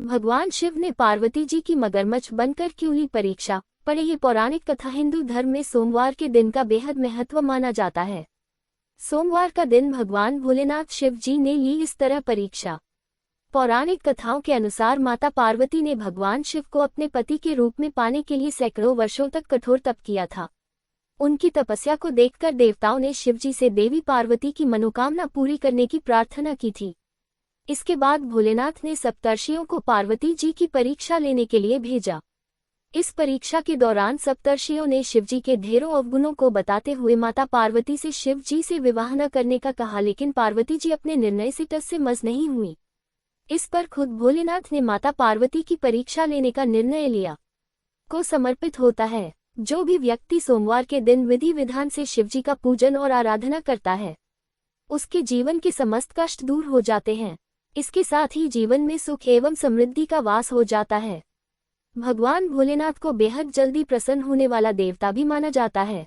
भगवान शिव ने पार्वती जी की मगरमच्छ बनकर क्यों ली परीक्षा? पढ़े ये पौराणिक कथा हिंदू धर्म में सोमवार के दिन का बेहद महत्व माना जाता है। सोमवार का दिन भगवान भोलेनाथ शिव जी ने ली इस तरह परीक्षा। पौराणिक कथाओं के अनुसार माता पार्वती ने भगवान शिव को अपने पति के रूप में पाने के लिए सैकड़ों वर्षों तक कठोर तप किया था। उनकी तपस्या को देखकर देवताओं ने शिव जी से देवी पार्वती की मनोकामना पूरी करने की प्रार्थना की थी। इसके बाद भोलेनाथ ने सप्तर्षियों को पार्वती जी की परीक्षा लेने के लिए भेजा। इस परीक्षा के दौरान सप्तर्षियों ने शिव जी के ढेरों अवगुणों को बताते हुए माता पार्वती से शिव जी से विवाह न करने का कहा, लेकिन पार्वती जी अपने निर्णय से टस से मस नहीं हुई। इस पर खुद भोलेनाथ ने माता पार्वती की परीक्षा लेने का निर्णय लिया। को समर्पित होता है। जो भी व्यक्ति सोमवार के दिन विधि विधान से शिवजी का पूजन और आराधना करता है, उसके जीवन के समस्त कष्ट दूर हो जाते हैं। इसके साथ ही जीवन में सुख एवं समृद्धि का वास हो जाता है। भगवान भोलेनाथ को बेहद जल्दी प्रसन्न होने वाला देवता भी माना जाता है।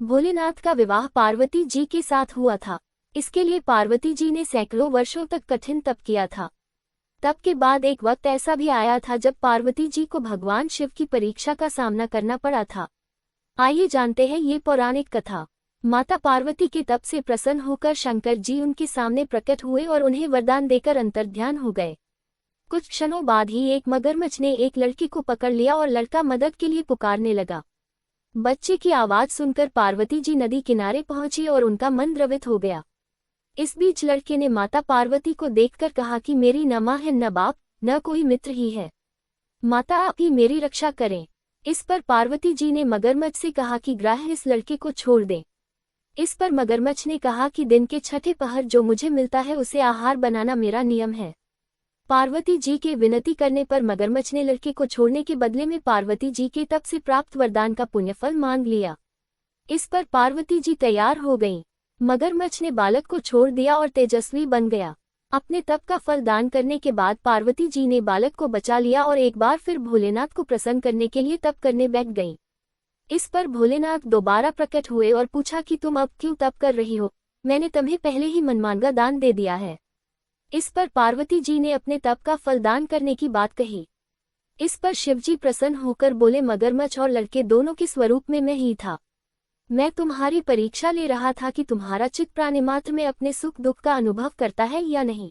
भोलेनाथ का विवाह पार्वती जी के साथ हुआ था। इसके लिए पार्वती जी ने सैकड़ों वर्षों तक कठिन तप किया था। तप के बाद एक वक्त ऐसा भी आया था जब पार्वती जी को भगवान शिव की परीक्षा का सामना करना पड़ा था। आइए जानते हैं ये पौराणिक कथा। माता पार्वती के तप से प्रसन्न होकर शंकर जी उनके सामने प्रकट हुए और उन्हें वरदान देकर अंतर्ध्यान हो गए। कुछ क्षणों बाद ही एक मगरमच्छ ने एक लड़की को पकड़ लिया और लड़का मदद के लिए पुकारने लगा। बच्चे की आवाज सुनकर पार्वती जी नदी किनारे पहुंची और उनका मन द्रवित हो गया। इस बीच लड़के ने माता पार्वती को देखकर कहा कि मेरी न माँ है, न बाप, न कोई मित्र ही है। माता आप ही मेरी रक्षा करें। इस पर पार्वती जी ने मगरमच्छ से कहा कि ग्राह्य इस लड़के को छोड़ दें। इस पर मगरमच्छ ने कहा कि दिन के छठे पहर जो मुझे मिलता है उसे आहार बनाना मेरा नियम है। पार्वती जी के विनती करने पर मगरमच्छ ने लड़के को छोड़ने के बदले में पार्वती जी के तप से प्राप्त वरदान का पुण्यफल मांग लिया। इस पर पार्वती जी तैयार हो गईं। मगरमच्छ ने बालक को छोड़ दिया और तेजस्वी बन गया। अपने तप का फल दान करने के बाद पार्वती जी ने बालक को बचा लिया और एक बार फिर भोलेनाथ को प्रसन्न करने के लिए तप करने बैठ गईं। इस पर भोलेनाथ दोबारा प्रकट हुए और पूछा कि तुम अब क्यों तप कर रही हो? मैंने तुम्हें पहले ही मनमांगा दान दे दिया है। इस पर पार्वती जी ने अपने तप का फल दान करने की बात कही। इस पर शिवजी प्रसन्न होकर बोले, मगरमच्छ और लड़के दोनों के स्वरूप में मैं ही था। मैं तुम्हारी परीक्षा ले रहा था कि तुम्हारा चित्त प्राणिमात्र में अपने सुख दुख का अनुभव करता है या नहीं।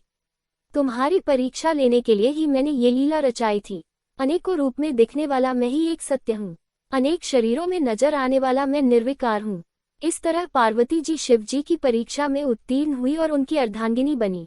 तुम्हारी परीक्षा लेने के लिए ही मैंने ये लीला रचाई थी। अनेकों रूप में दिखने वाला मैं ही एक सत्य हूँ। अनेक शरीरों में नजर आने वाला मैं निर्विकार हूँ। इस तरह पार्वती जी शिव जी की परीक्षा में उत्तीर्ण हुई और उनकी अर्धांगिनी बनी।